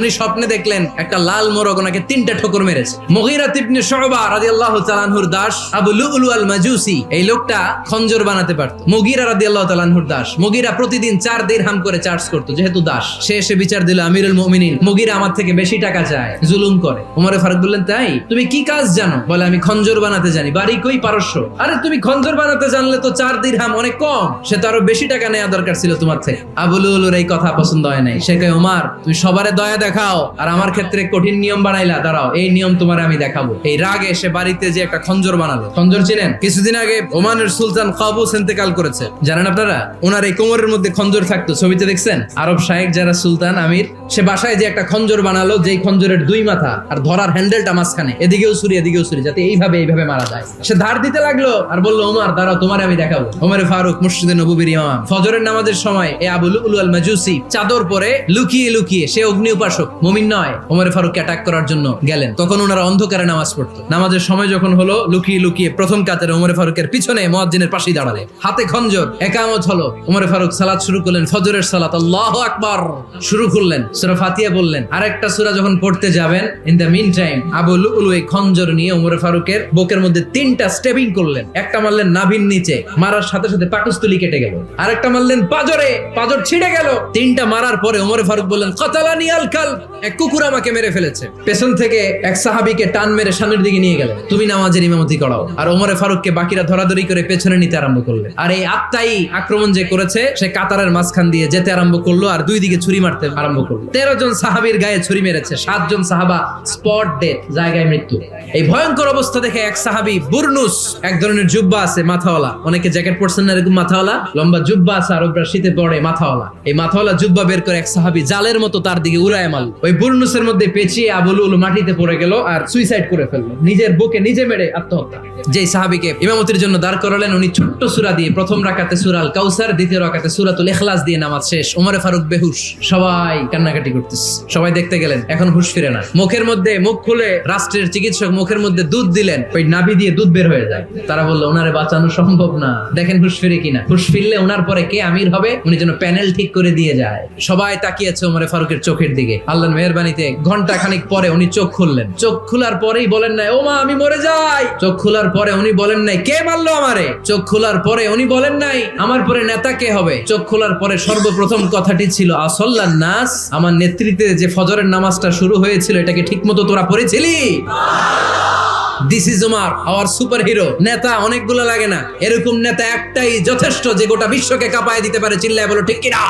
উনি স্বপ্নে দেখলেন একটা লাল মোরগ ওনাকে 3টা ঠোকর মেরেছে। মুগীরা ইবনে শুবা রাদিয়াল্লাহু তাআলা আনহুর দাস আবু লুলু আল মাজুসি, এই লোকটা খঞ্জর বানাতে পারত। মুগীরা রাদিয়াল্লাহু তাআলা আনহুর দাস। মুগীরা প্রতিদিন 4 দিরহাম করে চার্জ করত, যেহেতু দাস। সে এসে বিচার দিল, আমিরুল মুমিনিন, মুগীরা আমার থেকে বেশি টাকা চায়, জুলুম করে। ওমর ফারুক বললেন, তাই? তুমি কি কাজ জানো? বলে, আমি খঞ্জর বানাতে জানি। বাড়ি কই? পারস্য। আরে তুমি খঞ্জর বানাতে জানলে তো 4 দিরহাম অনেক কম, সে তো আরো বেশি টাকা নেওয়া দরকার ছিল তোমার থেকে। আবু লুলুর এই কথা পছন্দ হয় নাই। সে কয়, ওমর তুমি সবারে দয়া দেখাও আর আমার ক্ষেত্রে কঠিন নিয়ম বানাইলা, দাঁড়াও এই নিয়ম তোমার আমি দেখাবো। এই রাগে সে বাড়িতে যে একটা খঞ্জর বানালো। খঞ্জর চিনেন? কিছুদিন আগে ওমানের সুলতান কাবুস ইন্তেকাল করেছে, জানেন আপনারা? ওনার এই কোমরের মধ্যে খঞ্জর থাকতো, ছবিতে দেখছেন? আরব শায়েখ যারা সুলতান আমির, সে বাসায় যে একটা খঞ্জর বানালো, যেই খঞ্জরের 2 মাথা আর ধরার হ্যান্ডেলটা মাঝখানে, এদিকেও ছুরি এদিকেও ছুরি, যাতে এইভাবে মারা যায়। সে ধার দিতে লাগলো আর বললো, ওমর দাঁড়াও তোমার আমি দেখাবো। ওমর ফারুক মসজিদে নববীর ইমাম, ফজরের নামাজের সময় এই আবু লুলু আল মাজুসি চাদর পরে লুকিয়ে লুকিয়ে, সে অগ্নি উপাসক, মুমিন নয়, ওমর ফারুক অ্যাটাক করার জন্য গেলেন। তখন ওনারা অন্ধকারে নামাজ পড়তো। নামাজের সময় যখন হলো, লুকিয়ে লুকিয়ে প্রথম কাতারে ওমর ফারুকের পিছনে মুয়াজ্জিনের পাশেই দাঁড়ালেন, হাতে খঞ্জর। একামত হলো, ওমর ফারুক সালাত শুরু করলেন, ফজরের সালাত, আল্লাহু আকবার শুরু করলেন, সূরা ফাতিহা বললেন। আরেকটা সূরা যখন পড়তে যাবেন, in the mean time Abu Lulu এই খঞ্জর নিয়ে ওমর ফারুকের বুকের মধ্যে 3টা স্টেবিং করলেন। একটা মারলেন নাভির নিচে, মারার সাথে সাথে পাকস্থলী কেটে গেল। আরেকটা মারলেন পাজরে, পাজর ছিঁড়ে গেল। 3টা মারার পরে ওমর ফারুক বললেন, কাতালানি আল কালব, এক কুকুর আমাকে মেরে ফেলেছে। পেছন থেকে এক সাহাবীকে টান মেরে সামনের দিকে নিয়ে গেলেন, তুমি নামাজের ইমামতি করাও। আর ওমর ফারুককে বাকিরা ধরাধরি করে পেছনে নিতে আরম্ভ করলেন। আর এই আত্মাই আক্রমণ যে করেছে, সে কাতারের মাঝখান দিয়ে যেতে আরম্ভ করলো আর 2 দিকে ছুরি মারতে আরম্ভ করলো। 13 জন সাহাবীর গায়ে ছুরি মেরেছে, 7 জন সাহাবা স্পট ডেথ, জায়গায় মৃত্যু। এই ভয়ঙ্কর অবস্থা দেখে এক সাহাবী বুরনুস, এক ধরনের জুব্বা আছে মাথাওয়ালা, অনেকে জ্যাকেট পরছেন না এরকম মাথাওয়ালা, লম্বা জুব্বা আছে, আরবরা শীতে পরে মাথাওয়ালা, এই মাথাওয়ালা জুব্বা বের করে এক সাহাবী জালের মতো তার দিকে উড়ায় মারল। ওই বুরনুসের মধ্যে পেঁচিয়ে আবু লুলু মাটিতে পড়ে গেল আর সুইসাইড করে ফেললো, নিজের বুকে নিজে মেরে আত্মহত্যা। যেই সাহাবীকে ইমামতির জন্য দাঁড় করালেন, উনি ছোট্ট সূরা দিয়ে প্রথম রাকাতে সূরা আল কাউসার, দ্বিতীয় রাকাতে সূরাতুল ইখলাস দিয়ে নামাজ শেষ। ওমর ফারুক বেহুশ, সবাই কান্নাকাটি করতেছে, সবাই দেখতে গেলেন, এখন হুঁশ ফিরে না। মুখের মধ্যে, মুখ খুলে রাষ্ট্রের চিকিৎসক মুখের মধ্যে দুধ দিলেন, ওই নাভি দিয়ে দুধ বের হয়ে যায়। তারা বললো, ওনারে বাঁচানো সম্ভব না, দেখেন হুঁশ ফিরে কিনা। হুঁশ ফিরলে ওনার পরে কে আমির হবে, উনি যেন প্যানেল ঠিক করে দিয়ে যায়। সবাই তাকিয়েছে ওমর ফারুকের চোখের দিকে। আল্লাহর মেহেরবানিতে ঘন্টা খানিক পরে উনি চোখ খুললেন। চোখ খোলার পরেই বলেন নাই, ও মা আমি মরে যাই। চোখ খোলার পরে উনি বলেন নাই, কে মারলো আমারে। চোখ খোলার পরে উনি বলেন নাই, আমার পরে নেতা কে হবে। চোখ খোলার পরে সর্বপ্রথম কথাটি ছিল, আসল্লান নাস, আমার নেতৃত্বে যে ফজরের নামাজটা শুরু হয়েছিল, এটাকে ঠিক মতো তোরা পড়েছিলি? This is Omar, our super hero. নেতা অনেকগুলো লাগে না, এরকম নেতা একটাই যথেষ্ট, যে গোটা বিশ্বকে কাঁপায় দিতে পারে। চিল্লায় বলো ঠিক কিনা?